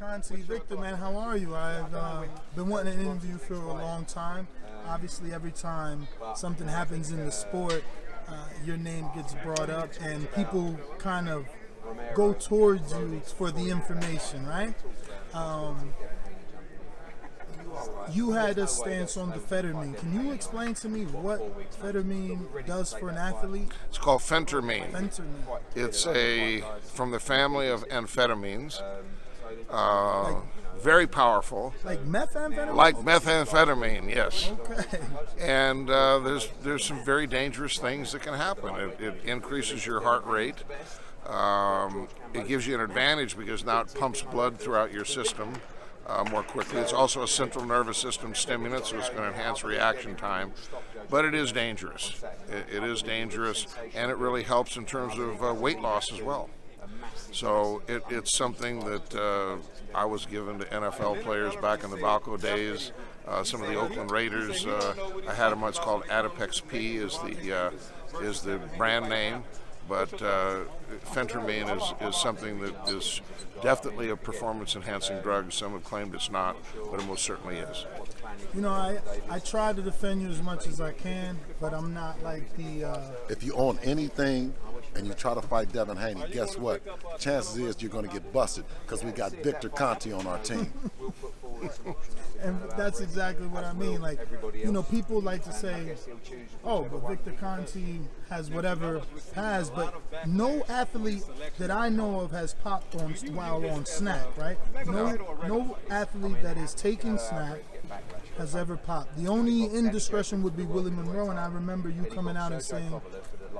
Conte. Victor, man, how are you? I've been wanting an interview for a long time. Obviously, every time something happens in the sport, your name gets brought up and people kind of go towards you for the information, right? You had a stance on the Phentermine. Can you explain to me what Phentermine does for an athlete? It's called Phentermine. Phentermine. It's from the family of amphetamines. Very powerful. Like methamphetamine? Like methamphetamine, yes. Okay. And there's some very dangerous things that can happen. It increases your heart rate. It gives you an advantage because now it pumps blood throughout your system more quickly. It's also a central nervous system stimulant, so it's going to enhance reaction time. But it is dangerous. It is dangerous, and it really helps in terms of weight loss as well. So it's something that I was given to NFL players back in the Balco days. Some of the Oakland Raiders, I had them. What's called Adipex P is the brand name. But Phentermine is something that is definitely a performance-enhancing drug. Some have claimed it's not, but it most certainly is. You know, I try to defend you as much as I can, but I'm not like the... If you own anything and you try to fight Devin Haney, guess what? Chances is you're going to get busted because we got Victor Conte on our team. And that's exactly what I mean. Like, you know, people like to say, oh, but Victor Conte has whatever has, but no athlete that I know of has popped while on SNAC, right? No athlete that is taking SNAC has ever popped. The only indiscretion would be Willie Monroe, and I remember you coming out and saying,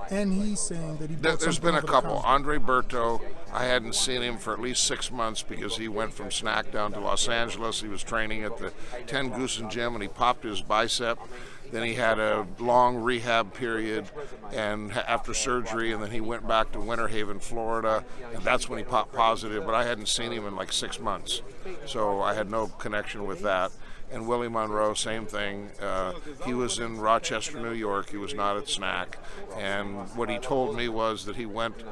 and he's saying that he bought There's been a couple. Andre Berto, I hadn't seen him for at least 6 months because he went from SNAC down to Los Angeles. He was training at the 10 Goosen Gym and he popped his bicep. Then he had a long rehab period and after surgery, and then he went back to Winter Haven, Florida, and that's when he popped positive, but I hadn't seen him in like 6 months. So I had no connection with that. And Willie Monroe, same thing. He was in Rochester, New York. He was not at SNAC. And what he told me was that he went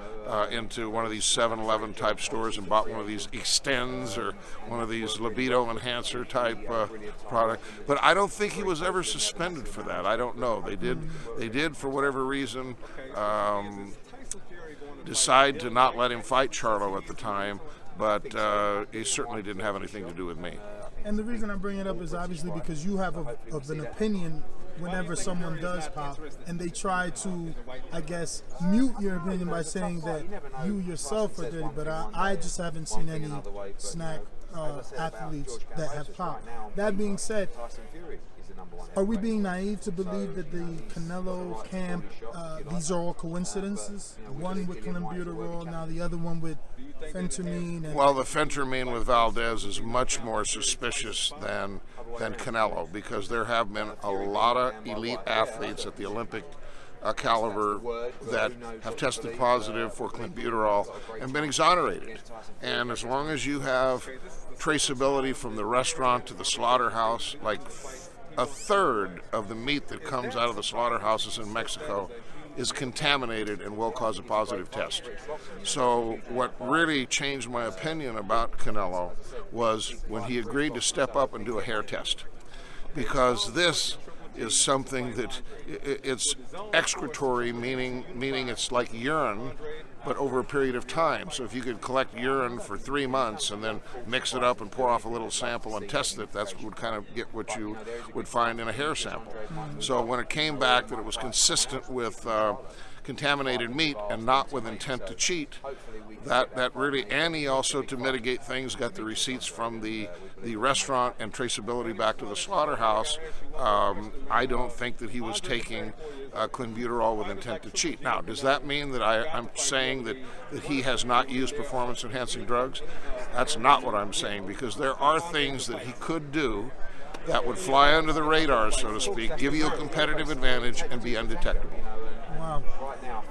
into one of these 7-Eleven type stores and bought one of these Extends or one of these libido enhancer type product. But I don't think he was ever suspended for that. I don't know. They did for whatever reason decide to not let him fight Charlo at the time. But he certainly didn't have anything to do with me. And the reason I bring it up is obviously because you have of an opinion whenever someone does pop, and they try to, I guess, mute your opinion by saying that you yourself are dirty, but I just haven't seen any SNAC athletes that have popped. That being said, are we being naive to believe that the Canelo camp, these are all coincidences? One with clenbuterol, now the other one with Phentermine. Well, the Phentermine with Valdez is much more suspicious than Canelo because there have been a lot of elite athletes at the Olympic caliber that have tested positive for clenbuterol and been exonerated. And as long as you have traceability from the restaurant to the slaughterhouse, like a third of the meat that comes out of the slaughterhouses in Mexico is contaminated and will cause a positive test. So what really changed my opinion about Canelo was when he agreed to step up and do a hair test, because this is something that it's excretory, meaning it's like urine, but over a period of time. So if you could collect urine for 3 months and then mix it up and pour off a little sample and test it, that's what would kind of get what you would find in a hair sample. So when it came back that it was consistent with contaminated meat and not with intent to cheat, that really, and he also, to mitigate things, got the receipts from the restaurant and traceability back to the slaughterhouse. I don't think that he was taking clenbuterol with intent to cheat. Now, does that mean that I'm saying that he has not used performance-enhancing drugs? That's not what I'm saying, because there are things that he could do that would fly under the radar, so to speak, give you a competitive advantage, and be undetectable. Wow.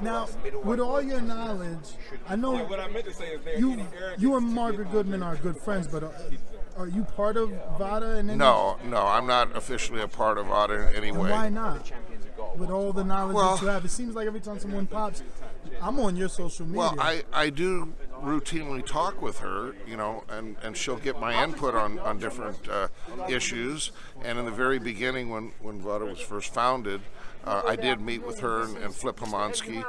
Now, with all your knowledge, I know you and Margaret Goodman are good friends, but are you part of VADA in any way? No, I'm not officially a part of VADA in any way. Why not? With all the knowledge that you have, it seems like every time someone pops, I'm on your social media. Well, I do routinely talk with her, and she'll get my input on different issues. And in the very beginning, when VADA was first founded, I did meet with her and Flip Homansky,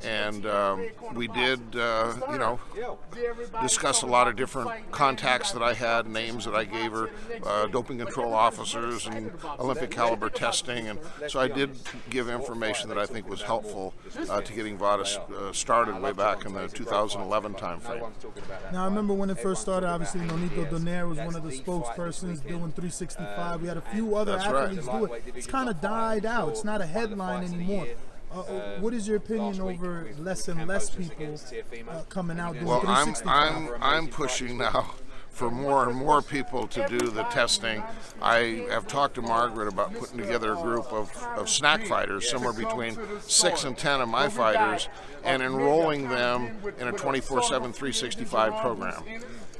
and we did, discuss a lot of different contacts that I had, names that I gave her, doping control officers and Olympic caliber testing, and so I did give information that I think was helpful to getting VADA started way back in the 2011 timeframe. Now I remember when it first started, obviously Nonito Donaire was one of the spokespersons doing 365. We had a few other athletes do it. It's kind of died out. It's not a headline anymore. What is your opinion over less and less people coming out doing 365? I'm pushing now for more and more people to do the testing. I have talked to Margaret about putting together a group of SNAC fighters, somewhere between 6 and 10 of my fighters, and enrolling them in a 24/7 365 program.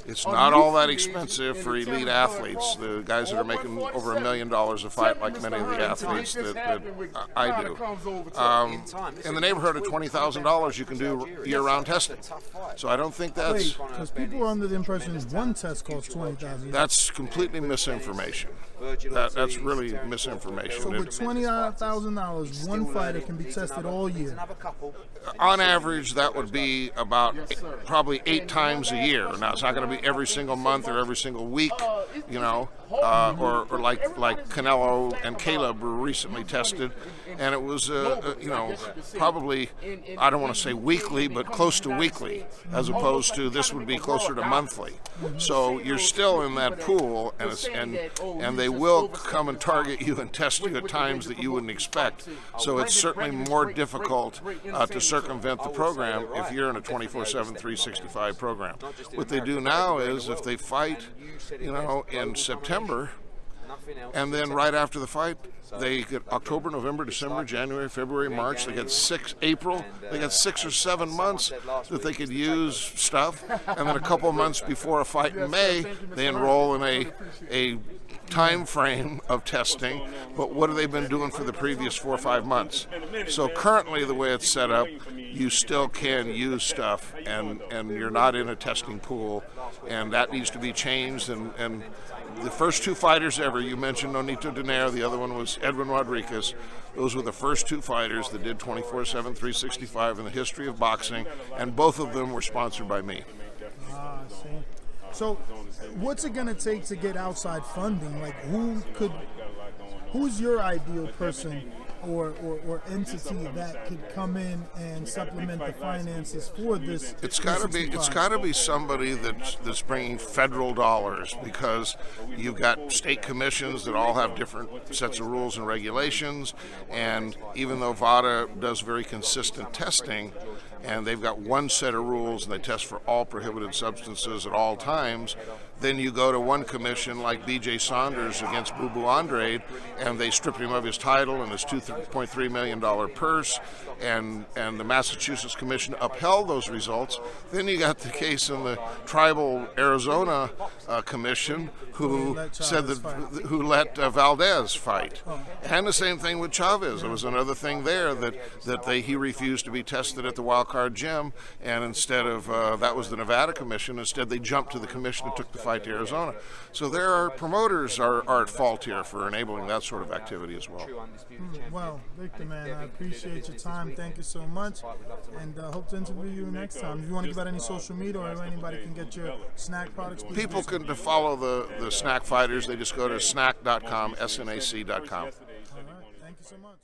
It's not all that expensive for elite athletes, the guys that are making over $1 million a fight, like many of the athletes that I do. In the neighborhood of $20,000, you can do year-round testing. So I don't think that's... Because people are under the impression one test costs $20,000. That's completely misinformation. That's really misinformation. So with $20,000, one fighter can be tested all year. On average, that would be about probably 8 times a year. Now, it's not going to be every single month or every single week, or like Canelo and Caleb were recently tested, and it was, probably, I don't want to say weekly, but close to weekly, as opposed to this would be closer to monthly. So you're still in that pool, and they will come and target you and test you at times that you wouldn't expect. So it's certainly more difficult to circumvent the program if you're in a 24/7 365 program. What they do now is if they fight, in September, and then right after the fight, they get October, November, December, January, February, March. They get April. They got 6 or 7 months that they could use stuff, and then a couple of months before a fight in May, they enroll in a time frame of testing. But what have they been doing for the previous 4 or 5 months? So currently, the way it's set up, you still can use stuff, and you're not in a testing pool, and that needs to be changed. And the first 2 fighters ever, you mentioned Nonito Donaire, the other one was Edwin Rodriguez. Those were the first 2 fighters that did 24/7 365 in the history of boxing, and both of them were sponsored by me. See. So what's it going to take to get outside funding? Like who's your ideal person or entity that could come in and supplement the finances for this? It's got to be somebody that's bringing federal dollars, because you've got state commissions that all have different sets of rules and regulations, and even though VADA does very consistent testing, and they've got one set of rules and they test for all prohibited substances at all times, then you go to one commission like B.J. Saunders against Boo Boo Andrade, and they stripped him of his title and his $2.3 million purse, and the Massachusetts Commission upheld those results. Then you got the case in the tribal Arizona Commission, who let Valdez fight, and the same thing with Chavez. There was another thing there that he refused to be tested at the Wild Card Gym, and instead of that was the Nevada Commission. Instead, they jumped to the commission and took the fight to Arizona. So promoters are at fault here for enabling that sort of activity as well. Well, Victor, man, I appreciate your time. Thank you so much, and hope to interview you next time. If you want to give out any social media or anybody can get your SNAC products, please. People can follow the SNAC fighters. They just go to snac.com, SNAC.com. All right, thank you so much.